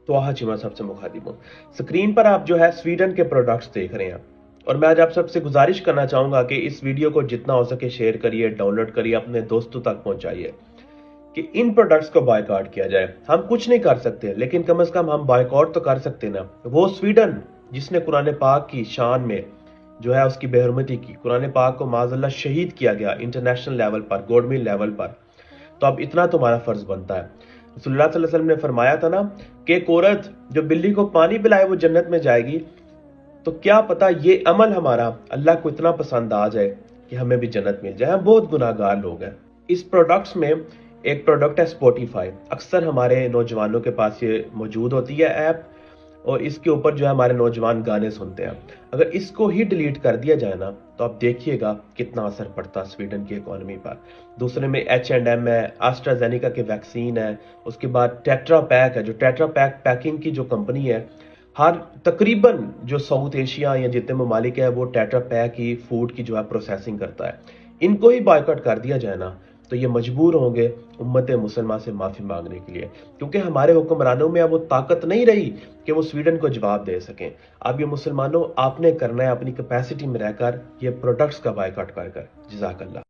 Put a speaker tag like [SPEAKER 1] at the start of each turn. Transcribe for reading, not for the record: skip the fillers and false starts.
[SPEAKER 1] तो चिमा सबसे मुखातिब हूँ। स्क्रीन पर आप जो है स्वीडन के प्रोडक्ट्स देख रहे हैं, और मैं आज आप सबसे गुजारिश करना चाहूंगा कि इस वीडियो को जितना हो सके शेयर करिए, डाउनलोड करिए, अपने दोस्तों तक पहुंचाइए कि इन प्रोडक्ट्स को बायकॉट किया जाए। हम कुछ नहीं कर सकते, लेकिन कम से कम हम बायकॉट तो कर सकते ना। वो स्वीडन जिसने कुरान पाक की शान में जो है उसकी बेहरमती की, कुरान पाक को माज़अल्लाह शहीद किया गया इंटरनेशनल लेवल पर, गवर्नमेंट लेवल पर, तो अब इतना तुम्हारा फर्ज बनता है। रसूलुल्लाह सल्लल्लाहु अलैहि वसल्लम ने फरमाया था ना कि एक औरत जो बिल्ली को पानी पिलाए वो जन्नत में जाएगी। तो क्या पता ये अमल हमारा अल्लाह को इतना पसंद आ जाए कि हमें भी जन्नत मिल जाए। हम बहुत गुनाहगार लोग हैं। इस प्रोडक्ट्स में एक प्रोडक्ट है स्पॉटिफाई। अक्सर हमारे नौजवानों के पास ये मौजूद होती है ऐप, और इसके ऊपर जो है हमारे नौजवान गाने सुनते हैं। अगर इसको ही डिलीट कर दिया जाए ना, तो आप देखिएगा कितना असर पड़ता है स्वीडन की इकोनॉमी पर। दूसरे में H&M है, एस्ट्राजेनेका के वैक्सीन है, उसके बाद टेट्रा पैक है, जो टेट्रा पैक पैकिंग की जो कंपनी है, हर तकरीबन जो साउथ एशिया या जितने ममालिक है वो टेट्रा पैक की फूड की जो है प्रोसेसिंग करता है। इनको ही बायकॉट कर दिया जाए ना, तो ये मजबूर होंगे उम्मत मुसलमान से माफी मांगने के लिए, क्योंकि हमारे हुक्मरानों में अब वो ताकत नहीं रही कि वो स्वीडन को जवाब दे सकें। अब ये मुसलमानों आपने करना है अपनी कैपेसिटी में रहकर ये प्रोडक्ट्स का बायकॉट कर कर। जज़ाकल्लाह।